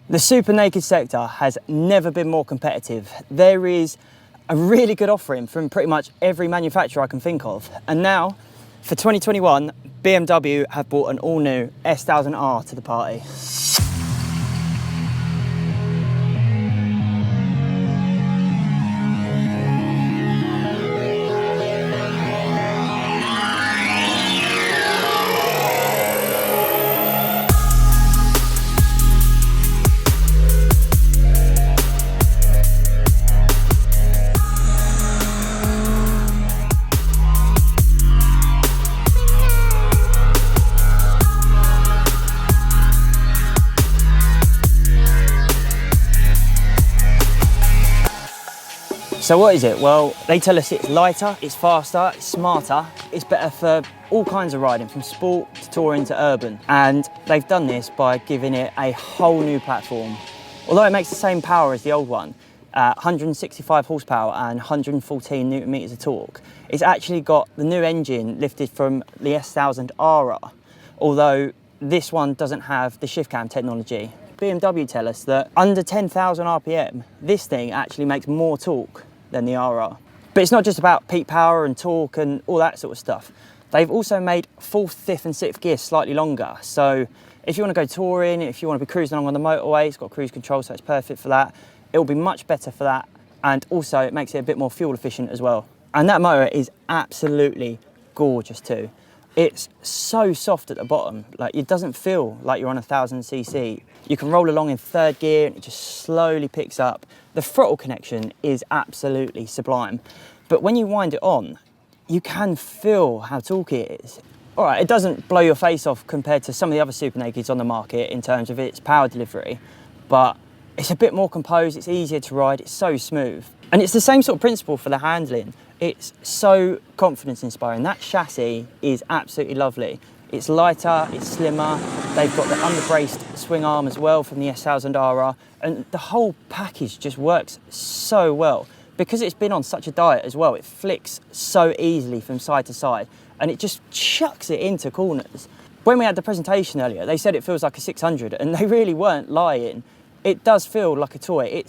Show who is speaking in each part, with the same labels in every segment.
Speaker 1: The super naked sector has never been more competitive. There is a really good offering from pretty much every manufacturer I can think of. And now, for 2021, BMW have brought an all-new S1000R to the party. So what is it? Well, they tell us it's lighter, it's faster, it's smarter, it's better for all kinds of riding, from sport to touring to urban. And they've done this by giving it a whole new platform. Although it makes the same power as the old one, 165 horsepower and 114 newton meters of torque, it's actually got the new engine lifted from the S1000R, although this one doesn't have the shift cam technology. BMW tell us that under 10,000 RPM, this thing actually makes more torque than the RR. But it's not just about peak power and torque and all that sort of stuff. They've also made 4th, 5th and 6th gear slightly longer. So if you want to go touring, if you want to be cruising along on the motorway, it's got cruise control, so it's perfect for that. It will be much better for that. And also it makes it a bit more fuel efficient as well. And that motor is absolutely gorgeous too. It's so soft at the bottom, like it doesn't feel like you're on 1000cc. You can roll along in 3rd gear and it just slowly picks up. The throttle connection is absolutely sublime. But when you wind it on, you can feel how torquey it is. All right, it doesn't blow your face off compared to some of the other super nakeds on the market in terms of its power delivery, but it's a bit more composed, it's easier to ride, it's so smooth. And it's the same sort of principle for the handling. It's so confidence inspiring. That chassis is absolutely lovely. It's lighter, it's slimmer. They've got the underbraced swing arm as well from the S1000R, and the whole package just works so well. Because it's been on such a diet as well, it flicks so easily from side to side, and it just chucks it into corners. When we had the presentation earlier, they said it feels like a 600, and they really weren't lying. It does feel like a toy.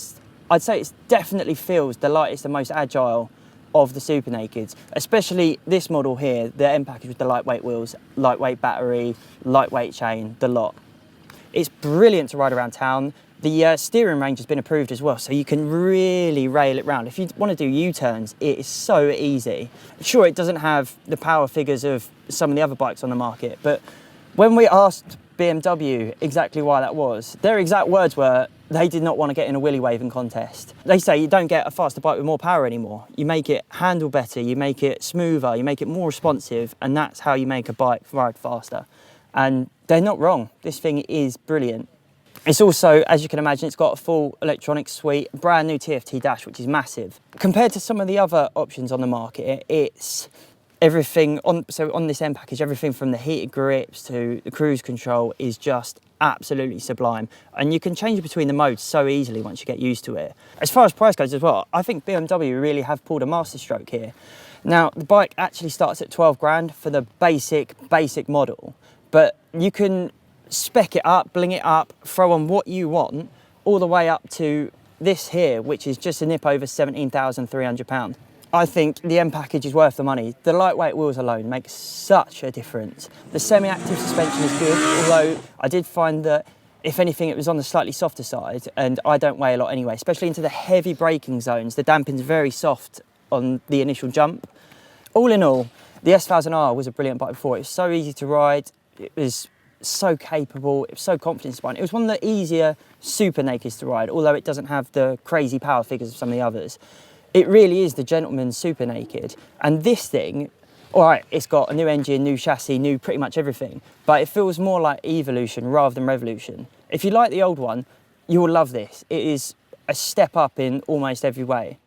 Speaker 1: I'd say it definitely feels the lightest and most agile of the super nakeds, especially this model here, the M package with the lightweight wheels, lightweight battery, lightweight chain, the lot. It's brilliant to ride around town. The steering range has been approved as well, so you can really rail it round. If you want to do U-turns, it is so easy. Sure, it doesn't have the power figures of some of the other bikes on the market, but when we asked BMW exactly why that was, their exact words were, they did not want to get in a willy waving contest. They say you don't get a faster bike with more power anymore. You make it handle better, you make it smoother, you make it more responsive, and that's how you make a bike ride faster. And they're not wrong. This thing is brilliant. It's also, as you can imagine, it's got a full electronics suite, brand new TFT dash, which is massive. Compared to some of the other options on the market, it's everything on this M package, everything from the heated grips to the cruise control is just absolutely sublime, and you can change between the modes so easily once you get used to it. As far as price goes as well, I think BMW really have pulled a masterstroke here. Now the bike actually starts at 12 grand for the basic model, but you can spec it up, bling it up, throw on what you want, all the way up to this here, which is just a nip over £17,300. I think the M package is worth the money. The lightweight wheels alone make such a difference. The semi-active suspension is good, although I did find that if anything, it was on the slightly softer side, and I don't weigh a lot anyway, especially into the heavy braking zones. The damping's very soft on the initial jump. All in all, the S1000R was a brilliant bike before. It was so easy to ride, it was so capable, it was so confidence-inspiring. It was one of the easier super nakeds to ride, although it doesn't have the crazy power figures of some of the others. It really is the gentleman's super naked. And this thing, all right, it's got a new engine, new chassis, new pretty much everything, but it feels more like evolution rather than revolution. If you like the old one, you will love this. It is a step up in almost every way.